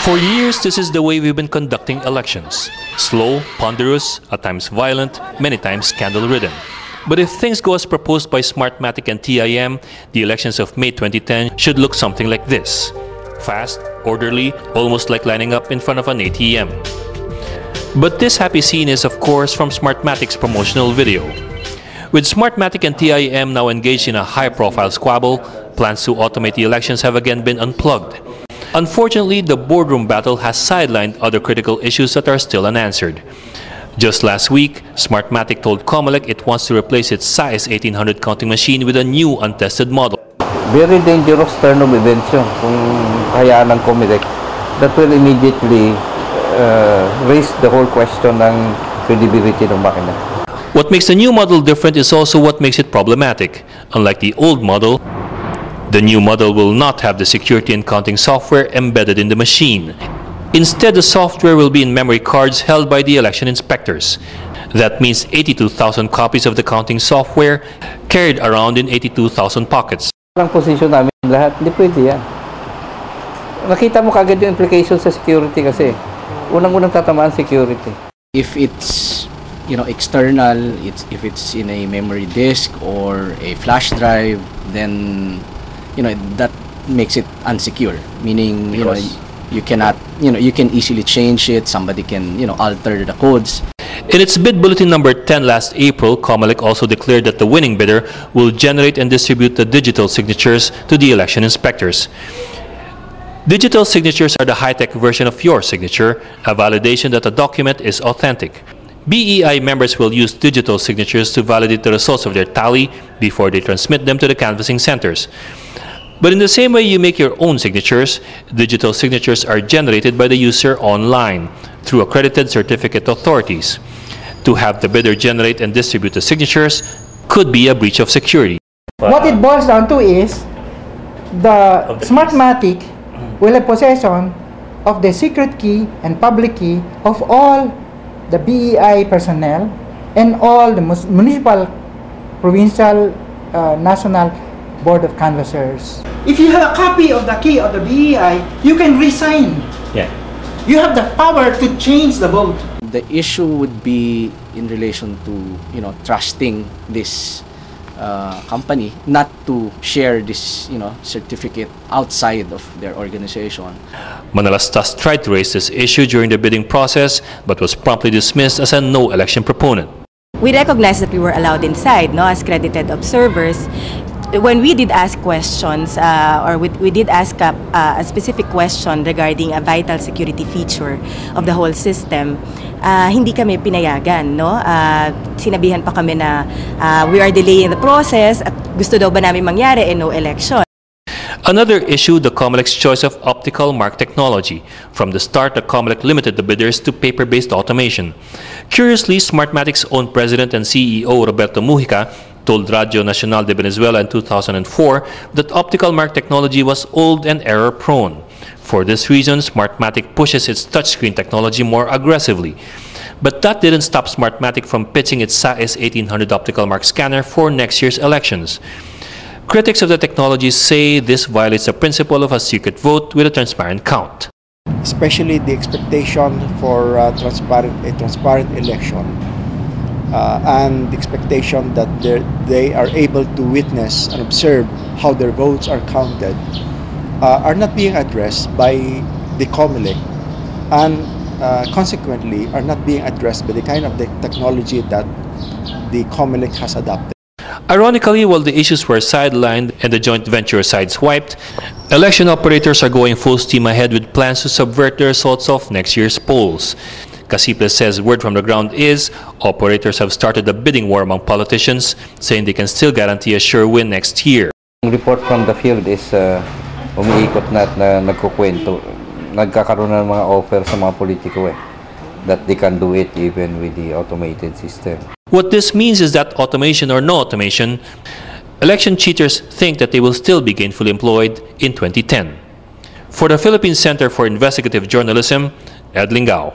For years, this is the way we've been conducting elections. Slow, ponderous, at times violent, many times scandal-ridden. But if things go as proposed by Smartmatic and TIM, the elections of May 2010 should look something like this. Fast, orderly, almost like lining up in front of an ATM. But this happy scene is, of course, from Smartmatic's promotional video. With Smartmatic and TIM now engaged in a high-profile squabble, plans to automate the elections have again been unplugged. Unfortunately, the boardroom battle has sidelined other critical issues that are still unanswered. Just last week, Smartmatic told COMELEC it wants to replace its size 1800 counting machine with a new untested model. Very dangerous turn of events yun kung hayaan ng COMELEC. That will immediately raise the whole question ng credibility ng makina. What makes the new model different is also what makes it problematic. Unlike the old model, the new model will not have the security and counting software embedded in the machine. Instead, the software will be in memory cards held by the election inspectors. That means 82,000 copies of the counting software carried around in 82,000 pockets. Ang position namin lahat, hindi pwede yan. Nakita mo kagad yung implications sa security kasi. Unang-unang tatamaan security. If it's external, if it's in a memory disk or a flash drive, then that makes it unsecure. Meaning you cannot you can easily change it. Somebody can alter the codes. In its bid bulletin number 10 last April, COMELEC also declared that the winning bidder will generate and distribute the digital signatures to the election inspectors. Digital signatures are the high-tech version of your signature, a validation that a document is authentic. BEI members will use digital signatures to validate the results of their tally before they transmit them to the canvassing centers. But in the same way you make your own signatures, digital signatures are generated by the user online through accredited certificate authorities. To have the bidder generate and distribute the signatures could be a breach of security. What it boils down to is the Smartmatic will have possession of the secret key and public key of all the BEI personnel and all the municipal, provincial, national Board of Canvassers. If you have a copy of the key of the BEI, you can resign. Yeah. You have the power to change the vote. The issue would be in relation to trusting this company not to share this certificate outside of their organization. Manalas thus tried to raise this issue during the bidding process but was promptly dismissed as a no election proponent. We recognize that we were allowed inside, as credited observers. When we did ask questions, or we did ask a specific question regarding a vital security feature of the whole system, hindi kami pinayagan, sinabihan pa kami na we are delaying the process at gusto daw ba namin mangyari no election. Another issue, the COMELEC's choice of optical mark technology. From the start, the COMELEC limited the bidders to paper-based automation. Curiously, Smartmatic's own president and CEO, Roberto Mujica, told Radio Nacional de Venezuela in 2004 that optical mark technology was old and error-prone. For this reason, Smartmatic pushes its touchscreen technology more aggressively. But that didn't stop Smartmatic from pitching its SAIS 1800 optical mark scanner for next year's elections. Critics of the technology say this violates the principle of a secret vote with a transparent count. Especially the expectation for a transparent election and the expectation that they are able to witness and observe how their votes are counted are not being addressed by the COMELEC and consequently are not being addressed by the kind of the technology that the COMELEC has adopted. Ironically, while the issues were sidelined and the joint venture sideswiped, election operators are going full steam ahead with plans to subvert the results of next year's polls. Casiple says word from the ground is operators have started a bidding war among politicians, saying they can still guarantee a sure win next year. The report from the field is umiikot na nagkukwento. Nagkakaroon ng mga offer sa mga politiko that they can do it even with the automated system. What this means is that automation or no automation, election cheaters think that they will still be gainfully employed in 2010. For the Philippine Center for Investigative Journalism, Ed Lingao.